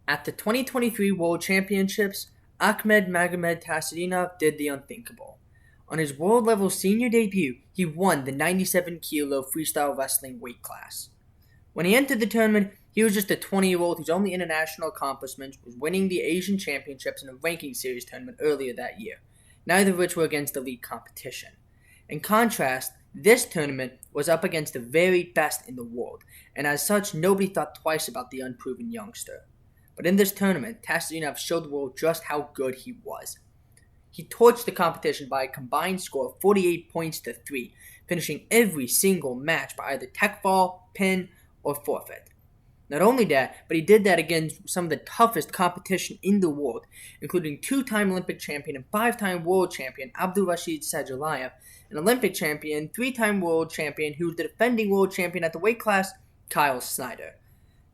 At the 2023 World Championships, Akhmed Tazhudinov did the unthinkable. On his world-level senior debut, he won the 97 kilo freestyle wrestling weight class. When he entered the tournament, he was just a 20-year-old whose only international accomplishment was winning the Asian Championships in a ranking series tournament earlier that year, neither of which were against elite competition. In contrast, this tournament was up against the very best in the world, and as such, nobody thought twice about the unproven youngster. But in this tournament, Tazudinov showed the world just how good he was. He torched the competition by a combined score of 48 points to 3, finishing every single match by either tech fall, pin, or forfeit. Not only that, but he did that against some of the toughest competition in the world, including two-time Olympic champion and five-time world champion Abdulrashid Sadulaev, an Olympic champion, three-time world champion who was the defending world champion at the weight class, Snyder.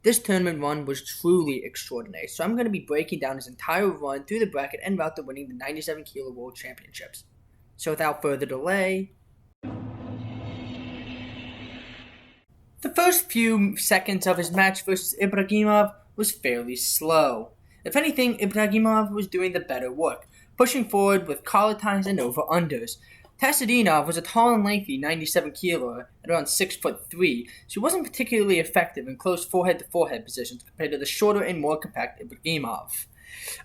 This tournament run was truly extraordinary, so I'm going to be breaking down his entire run through the bracket and route to winning the 97 kilo world championships. So without further delay, the first few seconds of his match versus Ibragimov was fairly slow. If anything, Ibragimov was doing the better work, pushing forward with collar ties and over-unders. Tazudinov was a tall and lengthy 97 kiloer at around 6'3", so he wasn't particularly effective in close forehead-to-forehead positions compared to the shorter and more compact Ibragimov.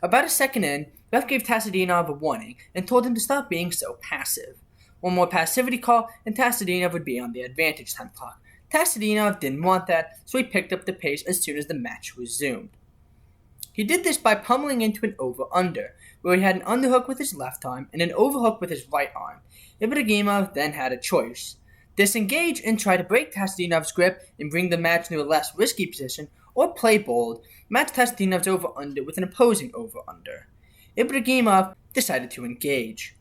About a second in, ref gave Tazudinov a warning and told him to stop being so passive. One more passivity call, and Tazudinov would be on the advantage time clock. Tazudinov didn't want that, so he picked up the pace as soon as the match resumed. He did this by pummeling into an over-under, where he had an underhook with his left arm and an overhook with his right arm. Ibragimov then had a choice: disengage and try to break Tazudinov's grip and bring the match to a less risky position, or play bold, match Tazudinov's over-under with an opposing over-under. Ibragimov decided to engage.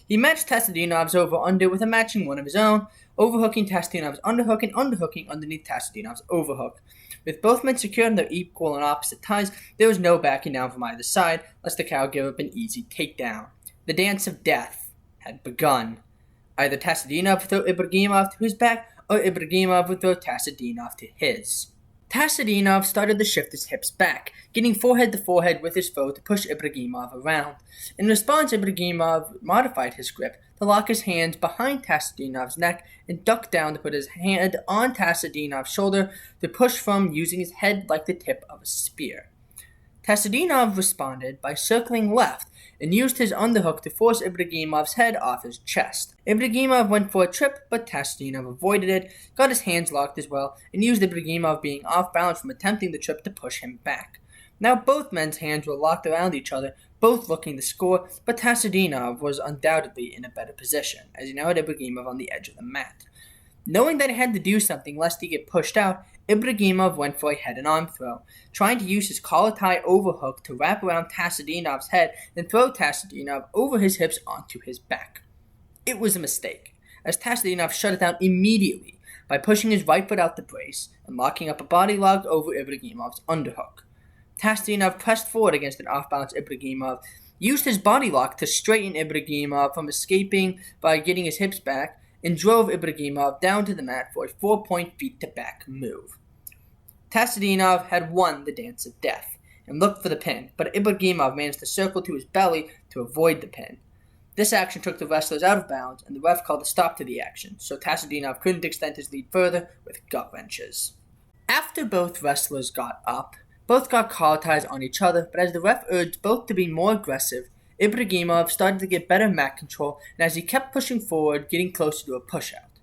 He matched Tazudinov's over-under with a matching one of his own, overhooking Tazudinov's underhook and underhooking underneath Tazudinov's overhook. With both men secured on their equal and opposite ties, there was no backing down from either side, lest the cow give up an easy takedown. The dance of death had begun. Either Tazudinov would throw Ibragimov to his back, or Ibragimov would throw Tazudinov to his. Tazudinov started to shift his hips back, getting forehead to forehead with his foe to push Ibragimov around. In response, Ibragimov modified his grip to lock his hands behind Tazudinov's neck and duck down to put his hand on Tazudinov's shoulder to push from, using his head like the tip of a spear. Tazudinov responded by circling left and used his underhook to force Ibragimov's head off his chest. Ibragimov went for a trip, but Tazudinov avoided it, got his hands locked as well, and used Ibragimov being off balance from attempting the trip to push him back. Now both men's hands were locked around each other, both looking to score, but Tazudinov was undoubtedly in a better position, as he now had Ibragimov on the edge of the mat. Knowing that he had to do something lest he get pushed out, Ibragimov went for a head and arm throw, trying to use his collar tie overhook to wrap around Tazudinov's head and throw Tazudinov over his hips onto his back. It was a mistake, as Tazudinov shut it down immediately by pushing his right foot out the brace and locking up a body lock over Ibragimov's underhook. Tazudinov pressed forward against an off-balance Ibragimov, used his body lock to straighten Ibragimov from escaping by getting his hips back, and drove Ibragimov down to the mat for a 4-point feet-to-back move. Tazudinov had won the dance of death and looked for the pin, but Ibragimov managed to circle to his belly to avoid the pin. This action took the wrestlers out of bounds, and the ref called a stop to the action, so Tazudinov couldn't extend his lead further with gut wrenches. After both wrestlers got up, both got collar ties on each other, but as the ref urged both to be more aggressive, Ibragimov started to get better mat control, and as he kept pushing forward, getting closer to a push-out.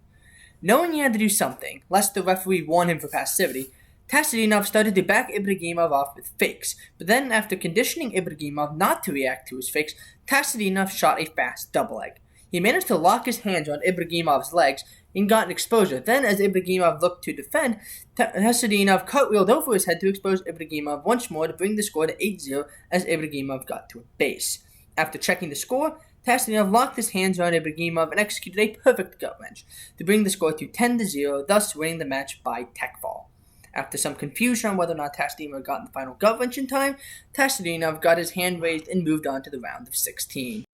Knowing he had to do something, lest the referee warn him for passivity, Tazudinov started to back Ibragimov off with fakes, but then after conditioning Ibragimov not to react to his fakes, Tazudinov shot a fast double leg. He managed to lock his hands on Ibragimov's legs and got an exposure. Then, as Ibragimov looked to defend, Tazudinov cartwheeled over his head to expose Ibragimov once more to bring the score to 8-0 as Ibragimov got to a base. After checking the score, Tazudinov locked his hands around Ibragimov and executed a perfect gut wrench to bring the score to 10-0, thus winning the match by tech fall. After some confusion on whether or not Tazudinov got in the final gut wrench in time, Tazudinov got his hand raised and moved on to the round of 16.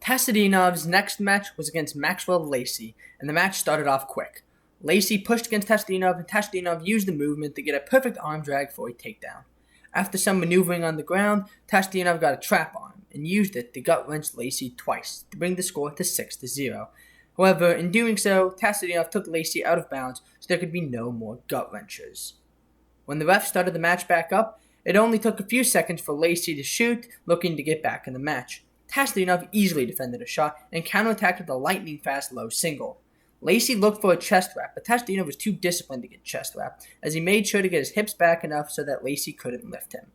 Tazudinov's next match was against Maxwell Lacey, and the match started off quick. Lacey pushed against Tazudinov, and Tazudinov used the movement to get a perfect arm drag for a takedown. After some maneuvering on the ground, Tazudinov got a trap arm and used it to gut-wrench Lacey twice to bring the score to 6-0. However, in doing so, Tazudinov took Lacey out of bounds so there could be no more gut-wrenchers. When the ref started the match back up, it only took a few seconds for Lacey to shoot, looking to get back in the match. Tazudinov easily defended a shot and counterattacked with a lightning-fast low single. Lacey looked for a chest wrap, but Tazudinov was too disciplined to get chest wrapped, as he made sure to get his hips back enough so that Lacey couldn't lift him.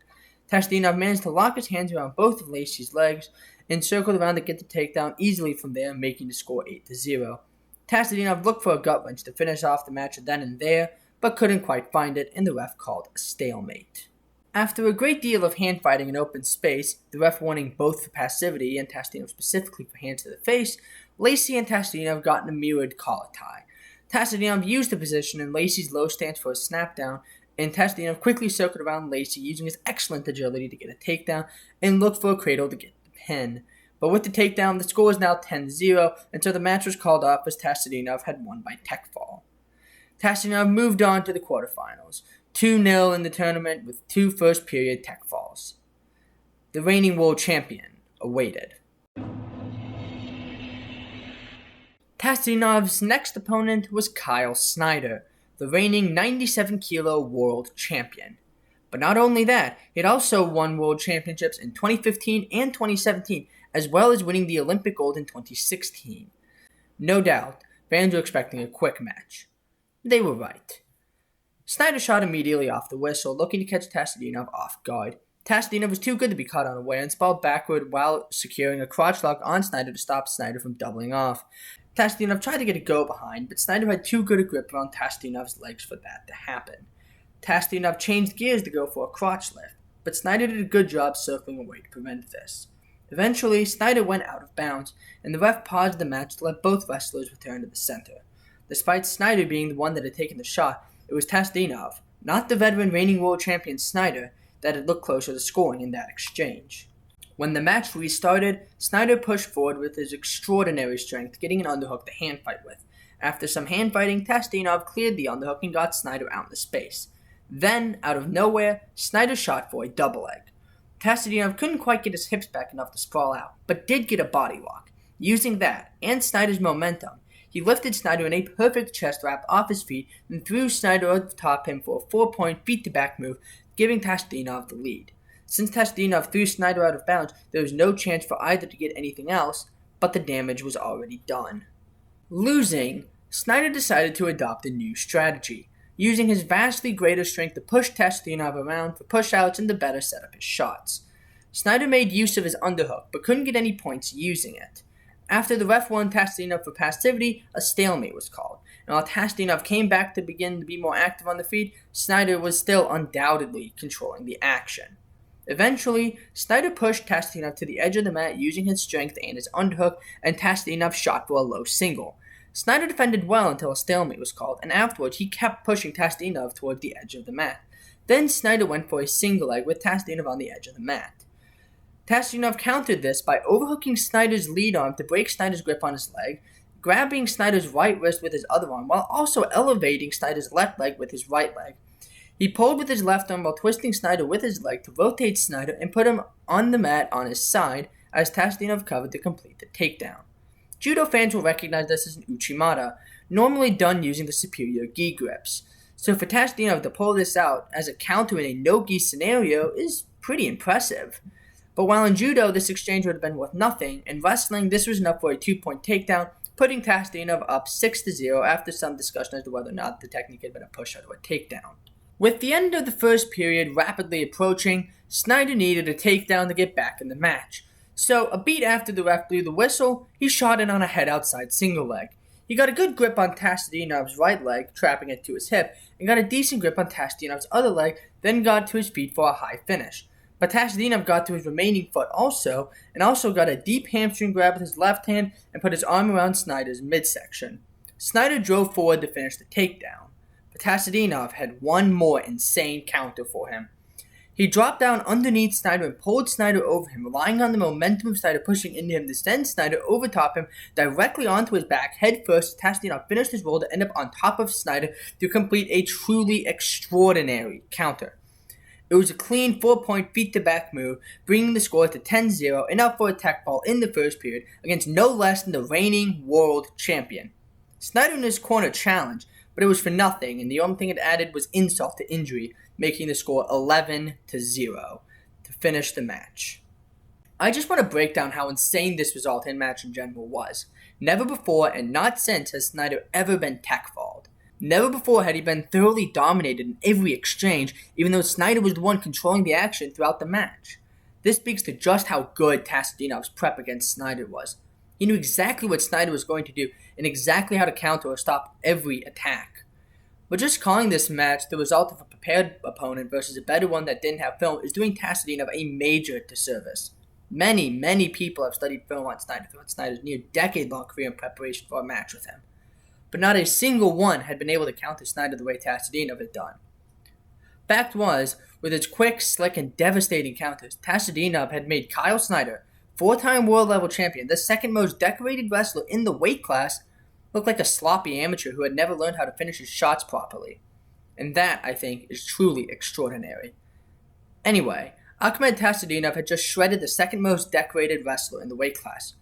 Tazudinov managed to lock his hands around both of Lacey's legs and circled around to get the takedown easily from there, making the score 8-0. Tazudinov looked for a gut wrench to finish off the match then and there, but couldn't quite find it, and the ref called a stalemate. After a great deal of hand fighting in open space, the ref warning both for passivity and Tazudinov specifically for hands to the face, Lacey and Tazudinov got in a mirrored collar tie. Tazudinov used the position in Lacey's low stance for a snapdown, and Tazudinov quickly circled around Lacey using his excellent agility to get a takedown and looked for a cradle to get the pin. But with the takedown, the score was now 10-0, and so the match was called off as Tazudinov had won by tech fall. Tazudinov moved on to the quarterfinals, 2-0 in the tournament with 2 first-period tech falls. The reigning world champion awaited. Tazudinov's next opponent was Kyle Snyder, the reigning 97-kilo world champion. But not only that, he had also won world championships in 2015 and 2017, as well as winning the Olympic gold in 2016. No doubt, fans were expecting a quick match. They were right. Snyder shot immediately off the whistle, looking to catch Tazudinov off guard. Tazudinov was too good to be caught unaware and sprawled backward while securing a crotch lock on Snyder to stop Snyder from doubling off. Tazudinov tried to get a go behind, but Snyder had too good a grip around Tazudinov's legs for that to happen. Tazudinov changed gears to go for a crotch lift, but Snyder did a good job circling away to prevent this. Eventually, Snyder went out of bounds, and the ref paused the match to let both wrestlers return to the center. Despite Snyder being the one that had taken the shot, it was Tazudinov, not the veteran reigning world champion Snyder, that had looked closer to scoring in that exchange. When the match restarted, Snyder pushed forward with his extraordinary strength, getting an underhook to hand fight with. After some hand fighting, Tazudinov cleared the underhook and got Snyder out in the space. Then, out of nowhere, Snyder shot for a double leg. Tazudinov couldn't quite get his hips back enough to sprawl out, but did get a body lock. Using that, and Snyder's momentum, he lifted Snyder in a perfect chest wrap off his feet and threw Snyder atop him for a 4-point feet-to-back move, giving Tazudinov the lead. Since Tazudinov threw Snyder out of bounds, there was no chance for either to get anything else, but the damage was already done. Losing, Snyder decided to adopt a new strategy, using his vastly greater strength to push Tazudinov around for push-outs and to better set up his shots. Snyder made use of his underhook, but couldn't get any points using it. After the ref warned Tazudinov for passivity, a stalemate was called, and while Tazudinov came back to begin to be more active on the feet, Snyder was still undoubtedly controlling the action. Eventually, Snyder pushed Tazudinov to the edge of the mat using his strength and his underhook, and Tazudinov shot for a low single. Snyder defended well until a stalemate was called, and afterwards he kept pushing Tazudinov toward the edge of the mat. Then Snyder went for a single leg with Tazudinov on the edge of the mat. Tazudinov countered this by overhooking Snyder's lead arm to break Snyder's grip on his leg, grabbing Snyder's right wrist with his other arm, while also elevating Snyder's left leg with his right leg. He pulled with his left arm while twisting Snyder with his leg to rotate Snyder and put him on the mat on his side as Tazudinov covered to complete the takedown. Judo fans will recognize this as an uchimata, normally done using the superior gi grips. So for Tazudinov to pull this out as a counter in a no-gi scenario is pretty impressive. But while in judo this exchange would have been worth nothing, in wrestling this was enough for a 2-point takedown, putting Tazudinov up 6-0 after some discussion as to whether or not the technique had been a push-out or a takedown. With the end of the first period rapidly approaching, Snyder needed a takedown to get back in the match. So, a beat after the ref blew the whistle, he shot in on a head-outside single leg. He got a good grip on Tazudinov's right leg, trapping it to his hip, and got a decent grip on Tazudinov's other leg, then got to his feet for a high finish. But Tazudinov got to his remaining foot also, and also got a deep hamstring grab with his left hand and put his arm around Snyder's midsection. Snyder drove forward to finish the takedown, but Tazudinov had one more insane counter for him. He dropped down underneath Snyder and pulled Snyder over him, relying on the momentum of Snyder pushing into him to send Snyder overtop him directly onto his back head first. Tazudinov finished his roll to end up on top of Snyder to complete a truly extraordinary counter. It was a clean 4-point feet-to-back move, bringing the score to 10-0 and up for a tech ball in the first period against no less than the reigning world champion. Snyder in his corner challenged, but it was for nothing, and the only thing it added was insult to injury, making the score 11-0 to finish the match. I just want to break down how insane this result and match in general was. Never before, and not since, has Snyder ever been tech-falled. Never before had he been thoroughly dominated in every exchange, even though Snyder was the one controlling the action throughout the match. This speaks to just how good Tazudinov's prep against Snyder was. He knew exactly what Snyder was going to do, and exactly how to counter or stop every attack. But just calling this match the result of a prepared opponent versus a better one that didn't have film is doing Tazudinov a major disservice. Many people have studied film on Snyder throughout Snyder's near decade-long career in preparation for a match with him. But not a single one had been able to counter Snyder the way Tazudinov had done. Fact was, with its quick, slick, and devastating counters, Tazudinov had made Kyle Snyder, 4-time world-level champion, the second most decorated wrestler in the weight class, look like a sloppy amateur who had never learned how to finish his shots properly. And that, I think, is truly extraordinary. Anyway, Akhmed Tazhudinov had just shredded the second most decorated wrestler in the weight class.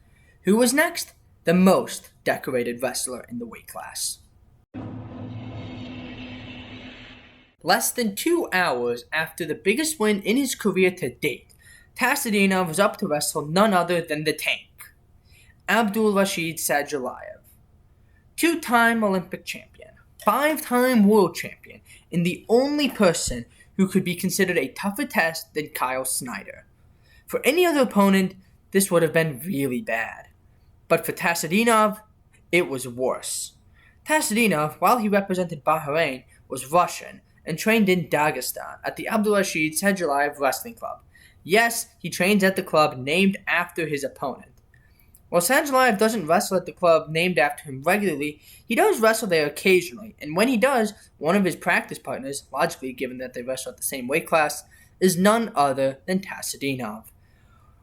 Who was next? The most decorated wrestler in the weight class. Less than 2 hours after the biggest win in his career to date, Tazudinov was up to wrestle none other than the Tank, Abdulrashid Sadulaev. 2-time Olympic champion, 5-time world champion, and the only person who could be considered a tougher test than Kyle Snyder. For any other opponent, this would have been really bad. But for Tazudinov, it was worse. Tazudinov, while he represented Bahrain, was Russian and trained in Dagestan at the Abdulrashid Sadulaev Wrestling Club. Yes, he trains at the club named after his opponent. While Sadulaev doesn't wrestle at the club named after him regularly, he does wrestle there occasionally, and when he does, one of his practice partners, logically given that they wrestle at the same weight class, is none other than Tazudinov.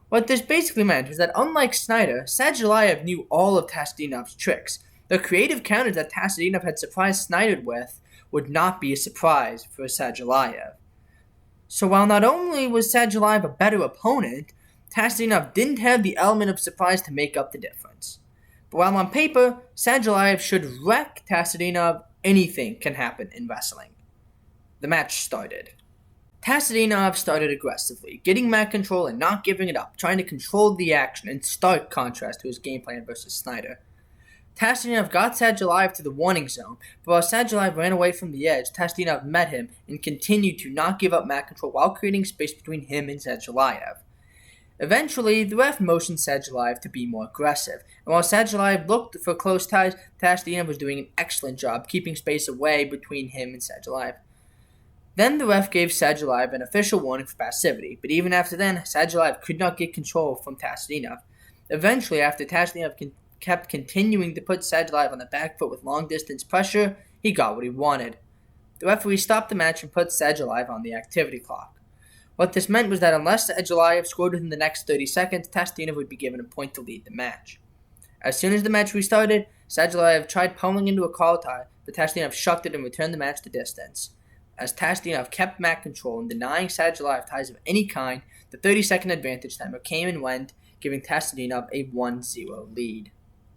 What this basically meant was that unlike Snyder, Sadulaev knew all of Tazudinov's tricks. The creative counters that Tazudinov had surprised Snyder with would not be a surprise for Sadulaev. So while not only was Sadulaev a better opponent, Tazudinov didn't have the element of surprise to make up the difference. But while on paper, Sadulaev should wreck Tazudinov, anything can happen in wrestling. The match started. Tazudinov started aggressively, getting mat control and not giving it up, trying to control the action in stark contrast to his game plan versus Snyder. Tazudinov got Sadulaev to the warning zone, but while Sadulaev ran away from the edge, Tazudinov met him and continued to not give up mat control while creating space between him and Sadulaev. Eventually, the ref motioned Sadulaev to be more aggressive, and while Sadulaev looked for close ties, Tazudinov was doing an excellent job keeping space away between him and Sadulaev. Then the ref gave Sadulaev an official warning for passivity, but even after then, Sadulaev could not get control from Tazudinov. Eventually, after Tazudinov kept continuing to put Sadulaev on the back foot with long-distance pressure, he got what he wanted. The referee stopped the match and put Sadulaev on the activity clock. What this meant was that unless Sadulaev scored within the next 30 seconds, Tazudinov would be given a point to lead the match. As soon as the match restarted, Sadulaev tried pummeling into a collar tie, but Tazudinov shucked it and returned the match to distance. As Tazudinov kept mat control and denying Sadulaev ties of any kind, the 30-second advantage timer came and went, giving Tazudinov a 1-0 lead.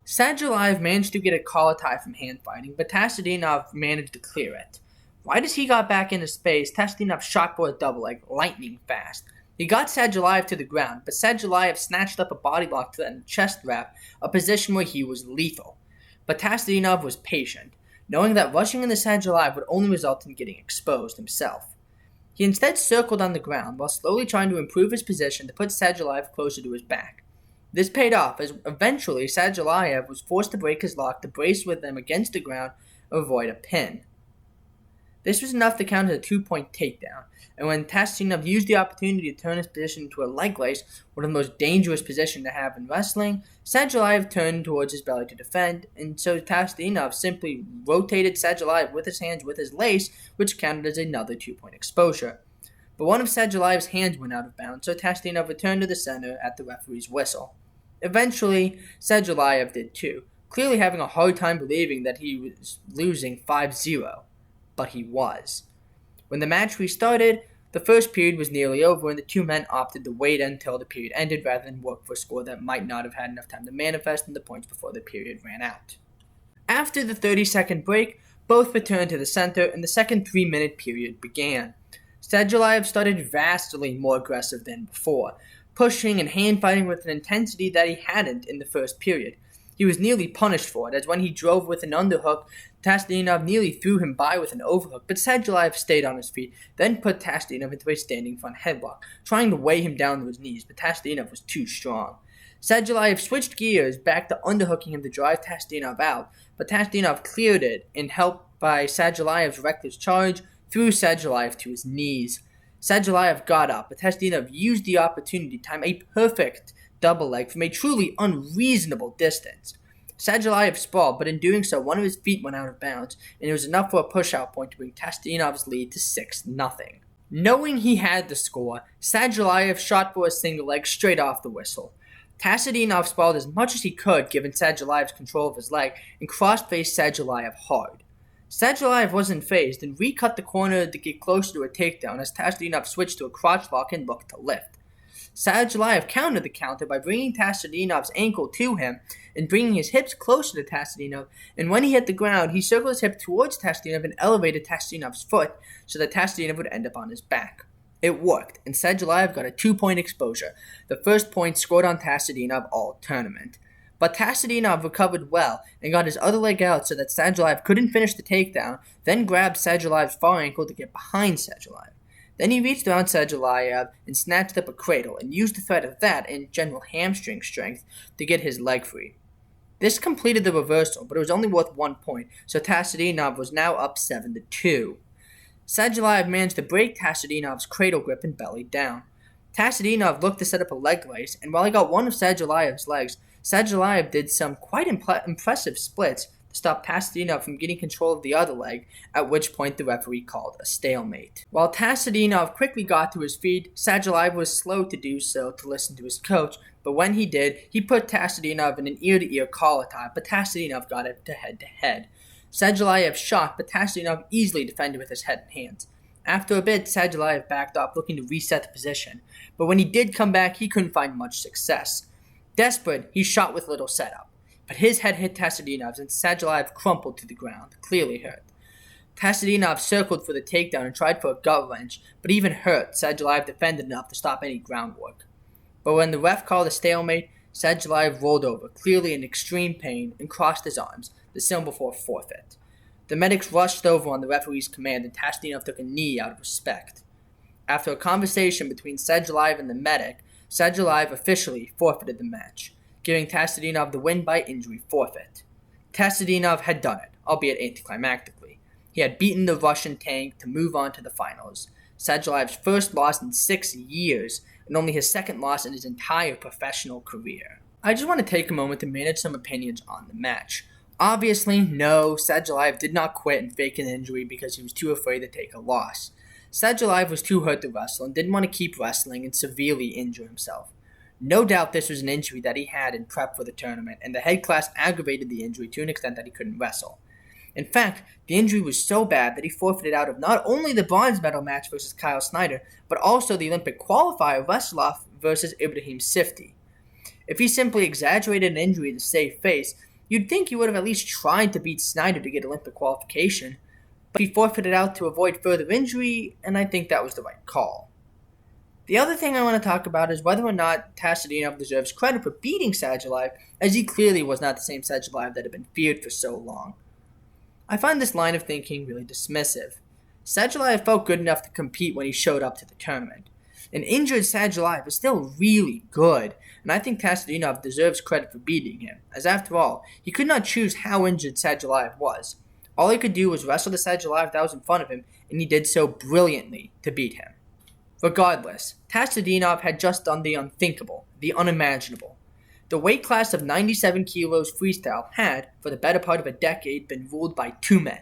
Sadulaev managed to get a collar tie from hand fighting, but Tazudinov managed to clear it. Right as he got back into space, Tazudinov shot for a double leg, lightning fast. He got Sadulaev to the ground, but Sadulaev snatched up a body block to the chest wrap, a position where he was lethal. But Tazudinov was patient, knowing that rushing into Sadulaev would only result in getting exposed himself. He instead circled on the ground while slowly trying to improve his position to put Sadulaev closer to his back. This paid off as eventually Sadulaev was forced to break his lock to brace with them against the ground and avoid a pin. This was enough to count as a 2-point takedown, and when Tazudinov used the opportunity to turn his position into a leg lace, one of the most dangerous positions to have in wrestling, Sadulaev turned towards his belly to defend, and so Tazudinov simply rotated Sadulaev with his hands with his lace, which counted as another 2-point exposure. but one of Sadulaev's hands went out of bounds, so Tazudinov returned to the center at the referee's whistle. Eventually, Sadulaev did too, clearly having a hard time believing that he was losing 5-0, but he was. When the match restarted, the first period was nearly over and the two men opted to wait until the period ended rather than work for a score that might not have had enough time to manifest in the points before the period ran out. After the 30-second break, both returned to the center and the second 3-minute period began. Sadulaev started vastly more aggressive than before, pushing and hand-fighting with an intensity that he hadn't in the first period. He was nearly punished for it, as when he drove with an underhook, Tazudinov nearly threw him by with an overhook, but Sadulaev stayed on his feet, then put Tazudinov into a standing front headlock, trying to weigh him down to his knees, but Tazudinov was too strong. Sadulaev switched gears back to underhooking him to drive Tazudinov out, but Tazudinov cleared it, and helped by Sadulaev's reckless charge, threw Sadulaev to his knees. Sadulaev got up, but Tazudinov used the opportunity to time a perfect double leg from a truly unreasonable distance. Sadulaev sprawled, but in doing so, one of his feet went out of bounds, and it was enough for a push-out point to bring Tazudinov's lead to 6-0. Knowing he had the score, Sadulaev shot for a single leg straight off the whistle. Tazudinov sprawled as much as he could, given Sadulaev's control of his leg, and cross-faced Sadulaev hard. Sadulaev wasn't phased and recut the corner to get closer to a takedown as Tazudinov switched to a crotch lock and looked to lift. Sadulaev countered the counter by bringing Tazudinov's ankle to him and bringing his hips closer to Tazudinov, and when he hit the ground, he circled his hip towards Tazudinov and elevated Tazudinov's foot so that Tazudinov would end up on his back. It worked, and Sadulaev got a 2-point exposure, the first point scored on Tazudinov all tournament. But Tazudinov recovered well and got his other leg out so that Sadulaev couldn't finish the takedown, then grabbed Sadulaev's far ankle to get behind Sadulaev. Then he reached around Sadulaev and snatched up a cradle and used the threat of that and general hamstring strength to get his leg free. This completed the reversal, but it was only worth 1 point, so Tazudinov was now up 7-2. Sadulaev managed to break Tazudinov's cradle grip and bellied down. Tazudinov looked to set up a leg race, and while he got one of Sadulaev's legs, Sadulaev did some quite impressive splits to stop Tazudinov from getting control of the other leg, at which point the referee called a stalemate. While Tazudinov quickly got to his feet, Sadulaev was slow to do so to listen to his coach, but when he did, he put Tazudinov in an ear-to-ear collar tie, but Tazudinov got it to head-to-head. Sadulaev shot, but Tazudinov easily defended with his head and hands. After a bit, Sadulaev backed off, looking to reset the position, but when he did come back, he couldn't find much success. Desperate, he shot with little setup, but his head hit Tazudinov's and Sadulaev crumpled to the ground, clearly hurt. Tazudinov circled for the takedown and tried for a gut wrench, but even hurt, Sadulaev defended enough to stop any groundwork. But when the ref called a stalemate, Sadulaev rolled over, clearly in extreme pain, and crossed his arms, the symbol for a forfeit. The medics rushed over on the referee's command, and Tazudinov took a knee out of respect. After a conversation between Sadulaev and the medic, Sadulaev officially forfeited the match, giving Tazudinov the win by injury forfeit. Tazudinov had done it, albeit anticlimactically. He had beaten the Russian tank to move on to the finals, Sadulaev's first loss in 6 years, and only his second loss in his entire professional career. I just want to take a moment to manage some opinions on the match. Obviously, no, Sadulaev did not quit and fake an injury because he was too afraid to take a loss. Sadulaev was too hurt to wrestle and didn't want to keep wrestling and severely injure himself. No doubt this was an injury that he had in prep for the tournament, and the head class aggravated the injury to an extent that he couldn't wrestle. In fact, the injury was so bad that he forfeited out of not only the bronze medal match versus Kyle Snyder, but also the Olympic qualifier Veselov versus Ibrahim Sifty. If he simply exaggerated an injury to save face, you'd think he would have at least tried to beat Snyder to get Olympic qualification, but he forfeited out to avoid further injury, and I think that was the right call. The other thing I want to talk about is whether or not Tazudinov deserves credit for beating Sadulaev, as he clearly was not the same Sadulaev that had been feared for so long. I find this line of thinking really dismissive. Sadulaev felt good enough to compete when he showed up to the tournament. An injured Sadulaev is still really good, and I think Tazudinov deserves credit for beating him, as after all, he could not choose how injured Sadulaev was. All he could do was wrestle the Sadulaev that was in front of him, and he did so brilliantly to beat him. Regardless, Tazudinov had just done the unthinkable, the unimaginable. The weight class of 97 kilos freestyle had, for the better part of a decade, been ruled by two men,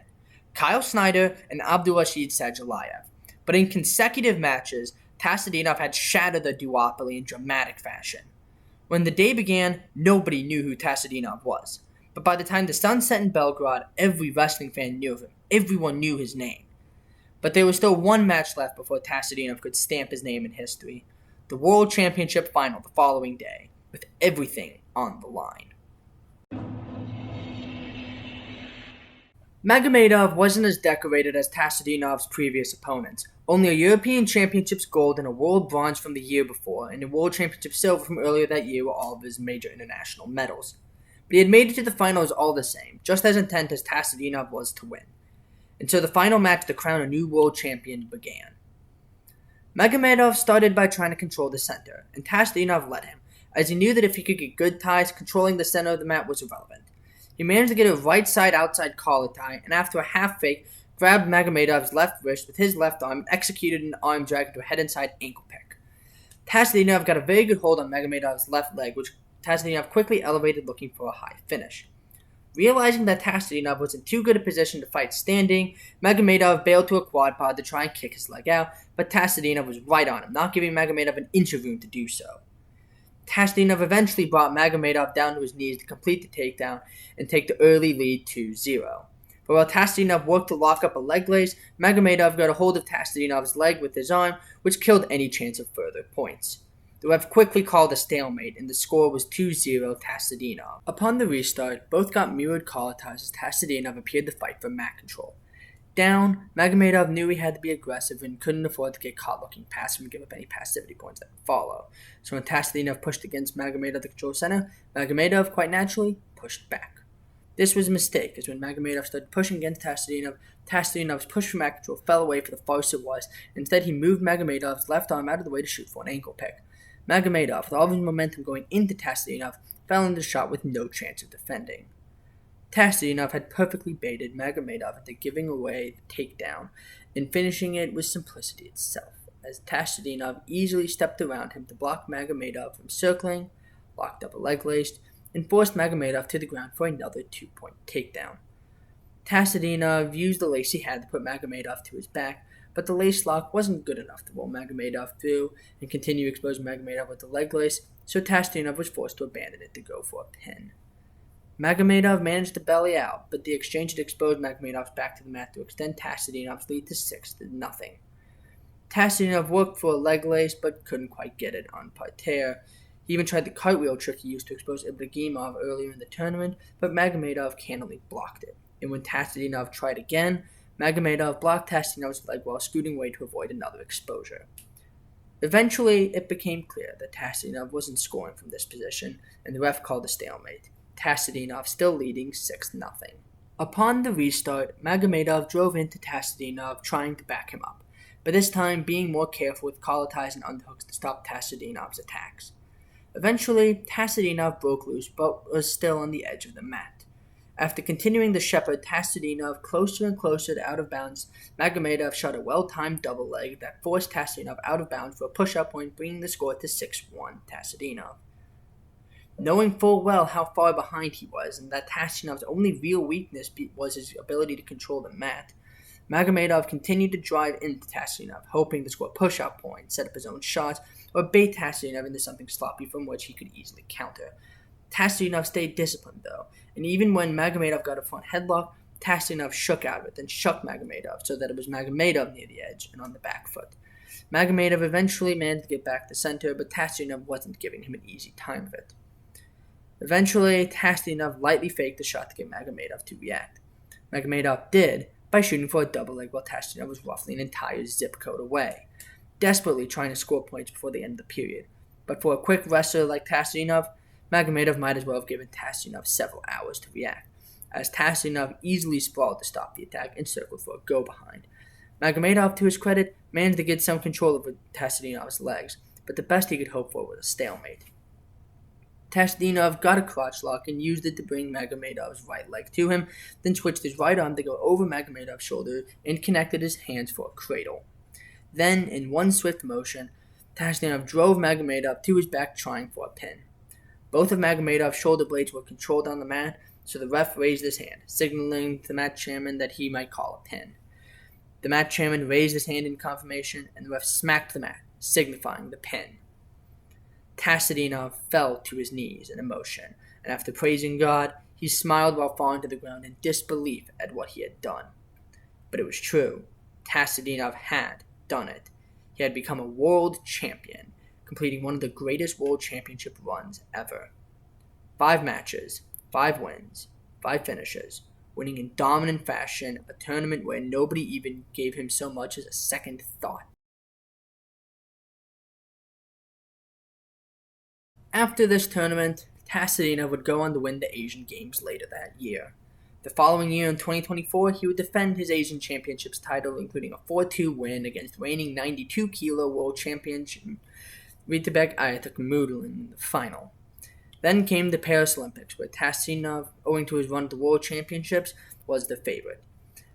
Kyle Snyder and Abdulrashid Sadulaev. but in consecutive matches, Tazudinov had shattered the duopoly in dramatic fashion. When the day began, nobody knew who Tazudinov was, but by the time the sun set in Belgrade, every wrestling fan knew of him. Everyone knew his name. But there was still one match left before Tazudinov could stamp his name in history. The World Championship final the following day, with everything on the line. Magomedov wasn't as decorated as Tazudinov's previous opponents. Only a European Championships gold and a World Bronze from the year before, and a World Championship silver from earlier that year were all of his major international medals. But he had made it to the finals all the same, just as intent as Tazudinov was to win. And so the final match to crown a new world champion began. Magomedov started by trying to control the center, and Tazudinov let him, as he knew that if he could get good ties, controlling the center of the mat was irrelevant. He managed to get a right side outside collar tie, and after a half fake, grabbed Magomedov's left wrist with his left arm and executed an arm drag into a head inside ankle pick. Tazudinov got a very good hold on Magomedov's left leg, which Tazudinov quickly elevated looking for a high finish. Realizing that Tazudinov was in too good a position to fight standing, Magomedov bailed to a quad pod to try and kick his leg out, but Tazudinov was right on him, not giving Magomedov an inch of room to do so. Tazudinov eventually brought Magomedov down to his knees to complete the takedown and take the early lead 2-0. But while Tazudinov worked to lock up a leg lace, Magomedov got a hold of Tazudinov's leg with his arm, which killed any chance of further points. The ref quickly called a stalemate, and the score was 2-0 Tazudinov. Upon the restart, both got mirrored collar ties as Tazudinov appeared to fight for mat control. Down, Magomedov knew he had to be aggressive and couldn't afford to get caught looking past him and give up any passivity points that would follow. So when Tazudinov pushed against Magomedov to control center, Magomedov, quite naturally, pushed back. This was a mistake, as when Magomedov started pushing against Tazudinov, Tazudinov's push for mat control fell away for the farce it was, and instead he moved Magomedov's left arm out of the way to shoot for an ankle pick. Magomedov, with all of his momentum going into Tazudinov, fell into the shot with no chance of defending. Tazudinov had perfectly baited Magomedov into giving away the takedown and finishing it with simplicity itself, as Tazudinov easily stepped around him to block Magomedov from circling, locked up a leg lace, and forced Magomedov to the ground for another 2-point takedown. Tazudinov used the lace he had to put Magomedov to his back, but the lace lock wasn't good enough to roll Magomedov through and continue exposing Magomedov with the leg lace, so Tazudinov was forced to abandon it to go for a pin. Magomedov managed to belly out, but the exchange had exposed Magomedov's back to the mat to extend Tazudinov's lead to 6-0. Tazudinov worked for a leg lace, but couldn't quite get it on parterre. He even tried the cartwheel trick he used to expose Ibragimov earlier in the tournament, but Magomedov cannily blocked it. And when Tazudinov tried again, Magomedov blocked Tazudinov's leg while scooting away to avoid another exposure. Eventually, it became clear that Tazudinov wasn't scoring from this position, and the ref called a stalemate. Tazudinov still leading 6-0. Upon the restart, Magomedov drove into Tazudinov trying to back him up, but this time being more careful with collar ties and underhooks to stop Tazudinov's attacks. Eventually, Tazudinov broke loose but was still on the edge of the mat. After continuing to shepherd Tazudinov closer and closer to out of bounds, Magomedov shot a well-timed double leg that forced Tazudinov out of bounds for a push-up point, bringing the score to 6-1 Tazudinov. Knowing full well how far behind he was and that Tazudinov's only real weakness was his ability to control the mat, Magomedov continued to drive into Tazudinov, hoping to score push-up points, set up his own shots, or bait Tazudinov into something sloppy from which he could easily counter. Tazudinov stayed disciplined, though, and even when Magomedov got a front headlock, Tazudinov shook out of it, then shucked Magomedov so that it was Magomedov near the edge and on the back foot. Magomedov eventually managed to get back to center, but Tazudinov wasn't giving him an easy time of it. Eventually, Tazudinov lightly faked the shot to get Magomedov to react. Magomedov did, by shooting for a double leg while Tazudinov was roughly an entire zip code away, desperately trying to score points before the end of the period. But for a quick wrestler like Tazudinov, Magomedov might as well have given Tazudinov several hours to react, as Tazudinov easily sprawled to stop the attack and circled for a go-behind. Magomedov, to his credit, managed to get some control over Tazudinov's legs, but the best he could hope for was a stalemate. Tazudinov got a crotch lock and used it to bring Magomedov's right leg to him, then switched his right arm to go over Magomedov's shoulder and connected his hands for a cradle. Then, in one swift motion, Tazudinov drove Magomedov to his back trying for a pin. Both of Magomedov's shoulder blades were controlled on the mat, so the ref raised his hand, signaling to the match chairman that he might call a pin. The match chairman raised his hand in confirmation, and the ref smacked the mat, signifying the pin. Tazudinov fell to his knees in emotion, and after praising God, he smiled while falling to the ground in disbelief at what he had done. But it was true. Tazudinov had done it. He had become a world champion, completing one of the greatest world championship runs ever. 5 matches, 5 wins, 5 finishes, winning in dominant fashion, a tournament where nobody even gave him so much as a second thought. After this tournament, Tazudinov would go on to win the Asian Games later that year. The following year, in 2024, he would defend his Asian Championships title, including a 4-2 win against reigning 92-kilo world champion Ritabek Ayatukmudul in the final. Then came the Paris Olympics, where Tazudinov, owing to his run at the World Championships, was the favorite.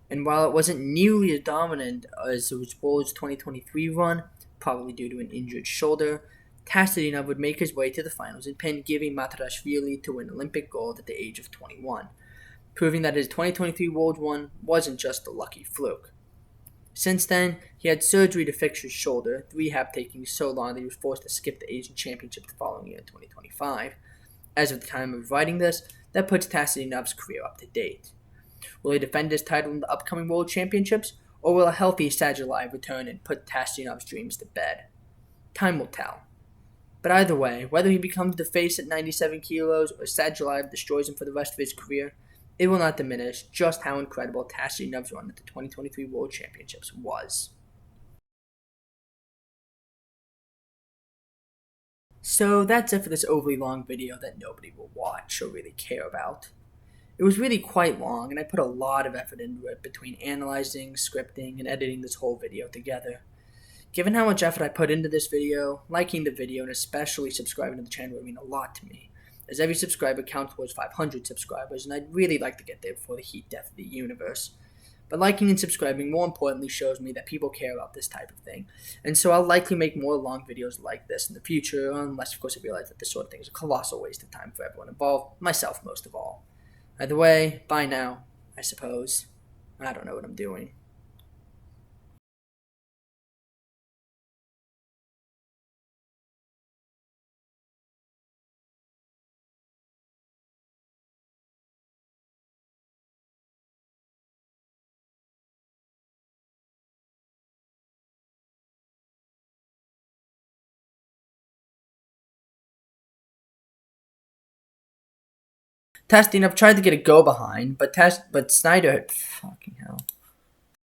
And while it wasn't nearly as dominant as his World's 2023 run, probably due to an injured shoulder, Tazudinov would make his way to the finals and pin Giri Matarashvili to win Olympic gold at the age of 21, proving that his 2023 World run wasn't just a lucky fluke. Since then, he had surgery to fix his shoulder, the rehab taking so long that he was forced to skip the Asian Championship the following year in 2025. As of the time of writing this, that puts Tazudinov's career up to date. Will he defend his title in the upcoming World Championships, or will a healthy Sadulaev return and put Tazudinov's dreams to bed? Time will tell. But either way, whether he becomes the face at 97 kilos or Sadulaev destroys him for the rest of his career, it will not diminish just how incredible Tazudinov's run at the 2023 World Championships was. So that's it for this overly long video that nobody will watch or really care about. It was really quite long, and I put a lot of effort into it between analyzing, scripting, and editing this whole video together. Given how much effort I put into this video, liking the video and especially subscribing to the channel would mean a lot to me, as every subscriber counts towards 500 subscribers, and I'd really like to get there before the heat death of the universe. But liking and subscribing more importantly shows me that people care about this type of thing, and so I'll likely make more long videos like this in the future, unless of course I realize that this sort of thing is a colossal waste of time for everyone involved, myself most of all. Either way, bye now, I suppose. I don't know what I'm doing. Tazudinov tried to get a go behind, but Snyder, fucking hell.